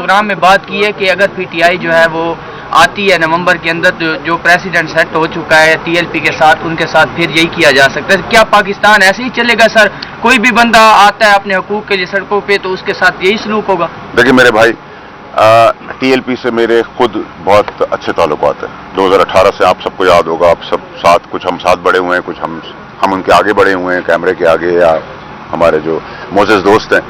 Programme میں بات کی ہے کہ اگر پی ٹی آئی جو ہے وہ آتی ہے نومبر کے اندر تو جو پریزیڈنٹ سیٹ ہو چکا ہے ٹی ایل پی کے ساتھ، ان کے ساتھ پھر یہی کیا جا سکتا ہے. کیا پاکستان ایسے ہی چلے گا سر؟ کوئی بھی بندہ آتا ہے اپنے حقوق کے لیے سڑکوں پہ تو اس کے ساتھ یہی سلوک ہوگا؟ دیکھیں میرے بھائی، ٹی ایل پی سے میرے خود بہت اچھے تعلقات ہیں. 2018 سے آپ سب کو یاد ہوگا، آپ سب ساتھ، کچھ ہم ساتھ بڑے ہوئے ہیں، کچھ ہم ان کے آگے بڑے ہوئے ہیں کیمرے کے آگے، یا ہمارے جو معزز دوست ہیں.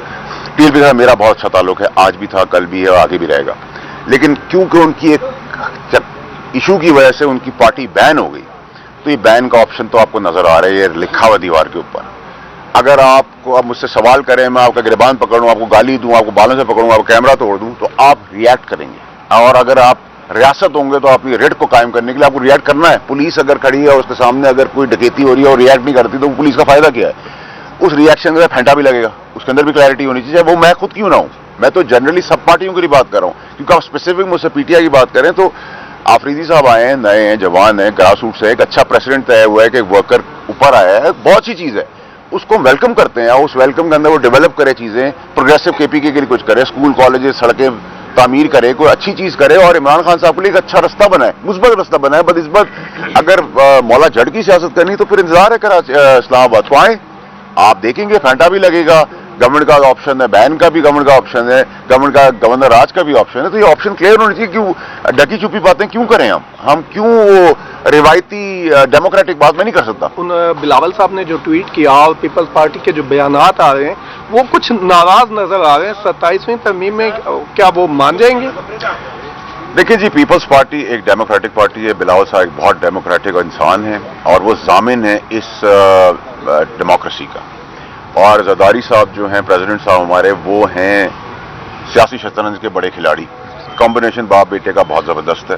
ٹی ایل پی سے میرا بہت اچھا تعلق ہے، آج بھی تھا، کل بھی ہے اور آگے بھی رہے گا. لیکن کیونکہ ان کی ایک ایشو کی وجہ سے ان کی پارٹی بین ہو گئی، تو یہ بین کا آپشن تو آپ کو نظر آ رہا ہے، یہ لکھا ہوا دیوار کے اوپر. اگر آپ کو اب مجھ سے سوال کریں، میں آپ کا گریبان پکڑوں، آپ کو گالی دوں، آپ کو بالوں سے پکڑوں، آپ کو کیمرہ توڑ دوں، تو آپ ریئیکٹ کریں گے. اور اگر آپ ریاست ہوں گے تو آپ یہ ریٹ کو قائم کرنے کے لیے آپ کو ریئیکٹ کرنا ہے. پولیس اگر کھڑی ہے اور اس کے سامنے اگر کوئی ڈکیتی ہو رہی ہے اور ریئیکٹ نہیں کرتی تو پولیس کا فائدہ کیا ہے؟ اس ریئیکشن کا پھینٹا بھی لگے گا، اس کے اندر بھی کلیئرٹی ہونی چاہیے. وہ میں خود کیوں نہ ہوں، میں تو جنرلی سب پارٹیوں کی بات کر رہا ہوں. کیونکہ آپ اسپیسیفک مجھ سے پی ٹی آئی کی بات کریں تو آفریدی صاحب آئے ہیں، نئے ہیں، جوان ہیں، گراس روٹ سے ایک اچھا پریسیڈنٹ طے ہوا ہے کہ ایک ورکر اوپر آیا ہے، بہت سی چیز ہے. اس کو ویلکم کرتے ہیں، اس ویلکم کے اندر وہ ڈیولپ کرے چیزیں، پروگریسو کے پی کے لیے کچھ کرے، اسکول کالجز سڑکیں تعمیر کرے، کوئی اچھی چیز کرے، اور عمران خان صاحب کے لیے ایک اچھا رستہ بنائے، مثبت رستہ بنائے. بدنسبت اگر مولا جٹ کی سیاست کرنی تو پھر انتظار ہے اسلام آباد کو آئیں، آپ دیکھیں گے پھینٹا بھی لگے گا. گورنمنٹ کا آپشن ہے، بین کا بھی گورنمنٹ کا آپشن ہے، گورنمنٹ کا گورنر راج کا بھی آپشن ہے. تو یہ آپشن کلیئر ہونا چاہیے. کیوں ڈکی چھپی باتیں کیوں کریں ہم کیوں وہ روایتی ڈیموکریٹک بات میں نہیں کر سکتا. بلاول صاحب نے جو ٹویٹ کیا اور پیپلز پارٹی کے جو بیانات آ رہے ہیں وہ کچھ ناراض نظر آ رہے ہیں 27ویں ترمیم میں، کیا وہ مان جائیں گے؟ دیکھیں جی، پیپلز پارٹی ایک ڈیموکریٹک پارٹی ہے. بلاول صاحب ایک بہت ڈیموکریٹک انسان ہیں اور وہ ضامن ہیں اس ڈیموکریسی کا. اور زرداری صاحب جو ہیں پریزیڈنٹ صاحب ہمارے، وہ ہیں سیاسی شطرنج کے بڑے کھلاڑی. کمبینیشن باپ بیٹے کا بہت زبردست ہے.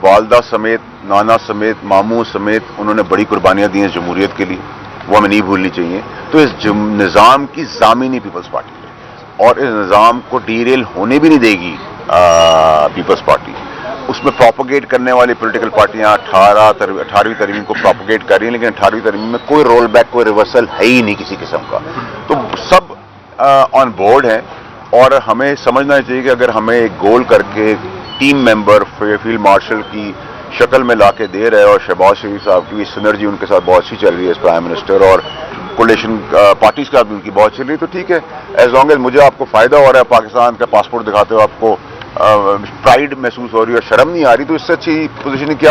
والدہ سمیت، نانا سمیت، ماموں سمیت انہوں نے بڑی قربانیاں دی ہیں جمہوریت کے لیے، وہ ہمیں نہیں بھولنی چاہیے. تو اس نظام کی ضامن ہی پیپلز پارٹی ہے اور اس نظام کو ڈیریل ہونے بھی نہیں دے گی پیپلز پارٹی. اس میں پروپوگیٹ کرنے والی پولیٹیکل پارٹیاں 18ویں ترمیم کو پروپوگیٹ کر رہی ہیں، لیکن 18ویں ترمیم میں کوئی رول بیک، کوئی ریورسل ہے ہی نہیں کسی قسم کا. تو سب آن بورڈ ہیں اور ہمیں سمجھنا چاہیے کہ اگر ہمیں ایک گول کر کے ٹیم ممبر فیلڈ مارشل کی شکل میں لا کے دے رہے اور شہباز شریف صاحب کی سنرجی ان کے ساتھ بہت اچھی چل رہی ہے اس پرائم منسٹر، اور کولیشن پارٹیز کے ساتھ بھی ان کی بہت چل رہی ہے، تو ٹھیک ہے. ایز لانگ ایز مجھے آپ کو فائدہ ہو رہا ہے، پاکستان کا پاسپورٹ دکھاتے ہوئے آپ کو پرائیڈ محسوس ہو رہی ہے اور شرم نہیں آ رہی، تو اس سے اچھی پوزیشن کیا ہو